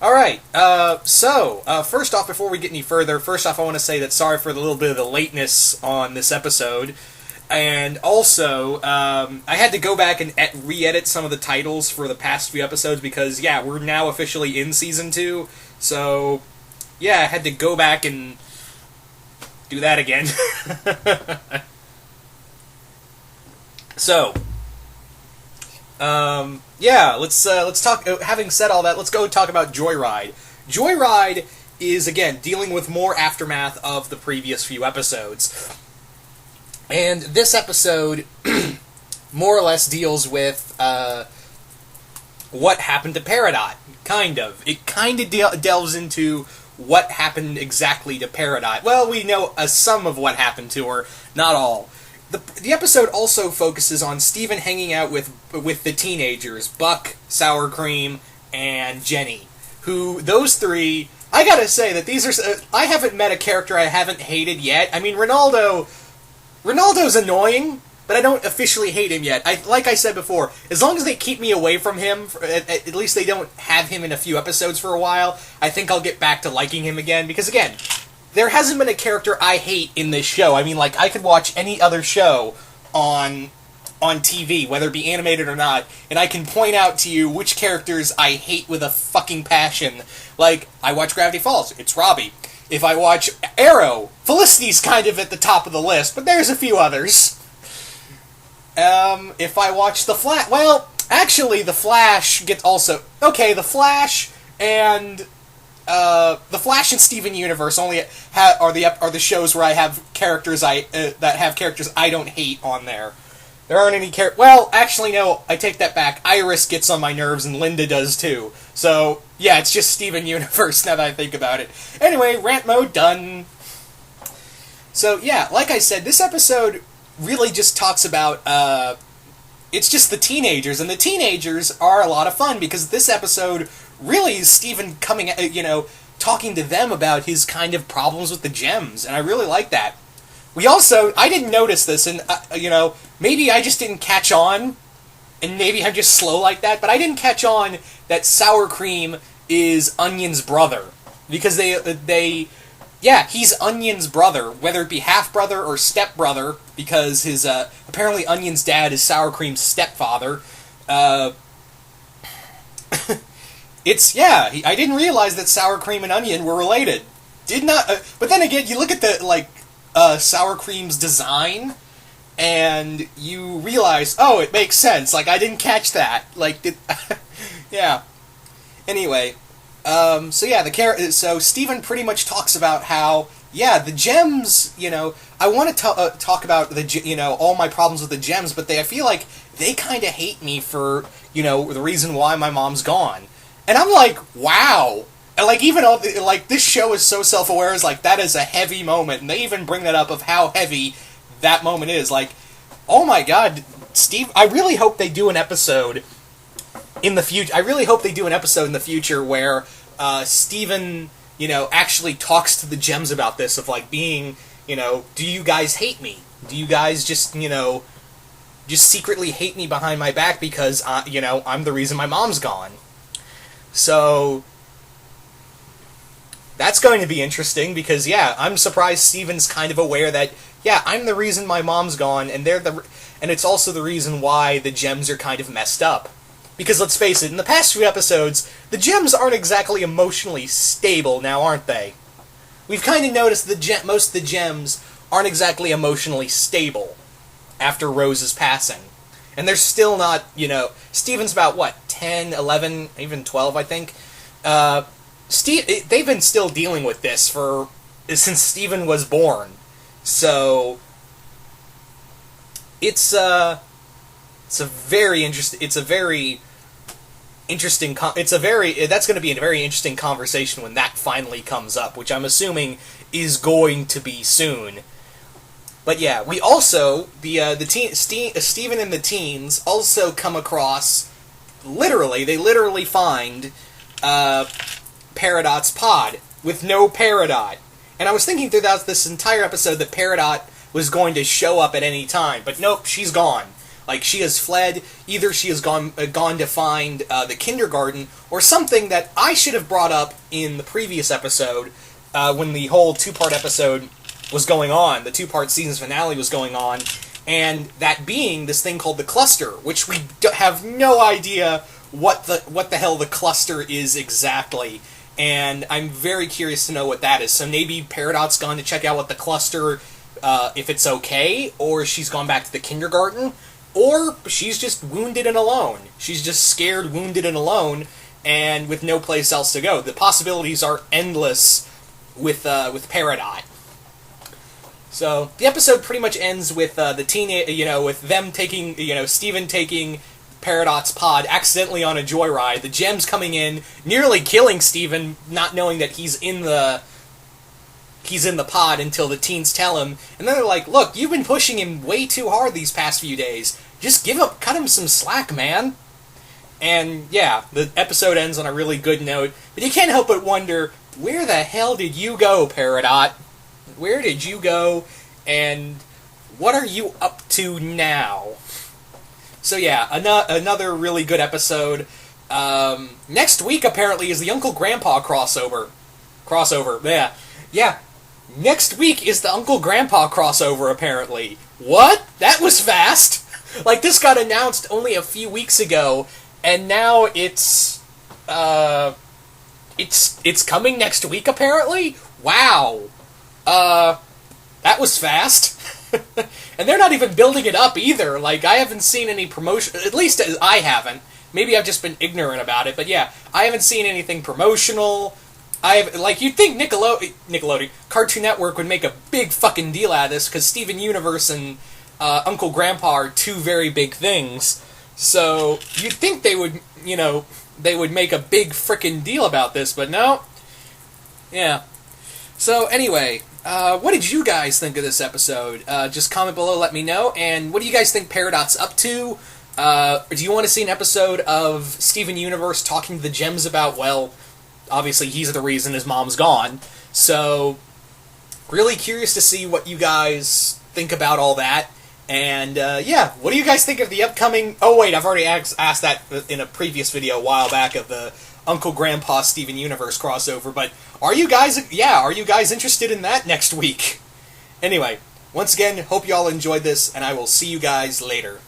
Alright, first off, before we get any further, I want to say that sorry for the little bit of the lateness on this episode. And also, I had to go back and re-edit some of the titles for the past few episodes because, yeah, we're now officially in Season 2. So, yeah, I had to go back and do that again. So, yeah, let's talk. Having said all that, let's go talk about Joyride. Joyride is again dealing with more aftermath of the previous few episodes, and this episode more or less deals with what happened to Peridot. It kind of delves into what happened exactly to Peridot. Well, we know some of what happened to her, not all. The episode also focuses on Steven hanging out with the teenagers, Buck, Sour Cream, and Jenny. Who, those three, I gotta say that these are... I haven't met a character I haven't hated yet. I mean, Ronaldo's annoying, but I don't officially hate him yet. Like I said before, as long as they keep me away from him, at least they don't have him in a few episodes for a while, I think I'll get back to liking him again, because again... There hasn't been a character I hate in this show. I mean, like, I could watch any other show on TV, whether it be animated or not, and I can point out to you which characters I hate with a fucking passion. Like, I watch Gravity Falls, it's Robbie. If I watch Arrow, Felicity's kind of at the top of the list, but there's a few others. If I watch The Flash... Well, actually, The Flash gets also... Okay, The Flash and... The Flash and Steven Universe only are the shows where I have characters that have characters I don't hate on there. There aren't any characters. Well, actually, no. I take that back. Iris gets on my nerves, and Linda does too. So yeah, it's just Steven Universe now that I think about it. Anyway, rant mode done. So yeah, like I said, this episode really just talks about. It's just the teenagers, and the teenagers are a lot of fun because this episode. Really is Steven coming, talking to them about his kind of problems with the gems, and I really like that. I didn't notice this, and, maybe I just didn't catch on, and maybe I'm just slow like that, but I didn't catch on that Sour Cream is Onion's brother. Because he's Onion's brother, whether it be half-brother or step-brother, because his, apparently Onion's dad is Sour Cream's stepfather. I didn't realize that Sour Cream and Onion were related. But then again, you look at the, Sour Cream's design, and you realize, oh, it makes sense. Like, I didn't catch that. Yeah. Anyway, so Steven pretty much talks about how, the gems, I want to talk about, all my problems with the gems, but I feel like they kind of hate me for, the reason why my mom's gone. And I'm like, wow. And even this show is so self-aware, that is a heavy moment. And they even bring that up of how heavy that moment is. Oh my god, Steve, I really hope they do an episode in the future. I really hope they do an episode in the future where Steven, actually talks to the gems about this, of being, do you guys hate me? Do you guys just secretly hate me behind my back because, I'm the reason my mom's gone? So, that's going to be interesting, because, I'm surprised Steven's kind of aware that, I'm the reason my mom's gone, and and it's also the reason why the gems are kind of messed up. Because, let's face it, in the past few episodes, the gems aren't exactly emotionally stable now, aren't they? We've kind of noticed most of the gems aren't exactly emotionally stable after Rose's passing. And they're still not, Steven's about, 10, 11, even 12, I think. They've been still dealing with this since Steven was born. So, that's going to be a very interesting conversation when that finally comes up, which I'm assuming is going to be soon. But yeah, we also, Steven and the teens also come across, they literally find Peridot's pod with no Peridot. And I was thinking throughout this entire episode that Peridot was going to show up at any time, but nope, she's gone. Like, she has fled, either she has gone to find the kindergarten, or something that I should have brought up in the previous episode, when the whole two-part episode was going on, the two-part season's finale was going on, and that being this thing called the cluster, which we have no idea what the hell the cluster is exactly, and I'm very curious to know what that is. So maybe Peridot's gone to check out what the cluster, if it's okay, or she's gone back to the kindergarten, or she's just wounded and alone. She's just scared, wounded, and alone, and with no place else to go. The possibilities are endless with Peridot. So the episode pretty much ends with with them taking, Steven taking Peridot's pod accidentally on a joyride. The gems coming in, nearly killing Steven, not knowing that he's in the pod until the teens tell him, and then they're like, "Look, you've been pushing him way too hard these past few days. Just cut him some slack, man." And yeah, the episode ends on a really good note, but you can't help but wonder, where the hell did you go, Peridot? Where did you go, and what are you up to now? So yeah, another really good episode. Next week, apparently, is the Uncle Grandpa crossover. Yeah. Next week is the Uncle Grandpa crossover, apparently. What? That was fast! Like, this got announced only a few weeks ago, and now it's coming next week, apparently? Wow. That was fast. And they're not even building it up either. Like, I haven't seen any promotion, at least I haven't. Maybe I've just been ignorant about it, but yeah, I haven't seen anything promotional. You'd think Nickelodeon, Cartoon Network would make a big fucking deal out of this, because Steven Universe and Uncle Grandpa are two very big things. So, you'd think they would, they would make a big frickin' deal about this, but no. Yeah. So, anyway, what did you guys think of this episode? Just comment below, let me know. And what do you guys think Peridot's up to? Do you want to see an episode of Steven Universe talking to the gems about, well, obviously he's the reason his mom's gone. So, really curious to see what you guys think about all that. And, yeah, what do you guys think of the upcoming... Oh, wait, I've already asked that in a previous video a while back of the Uncle Grandpa Steven Universe crossover, but are you guys interested in that next week? Anyway, once again, hope you all enjoyed this, and I will see you guys later.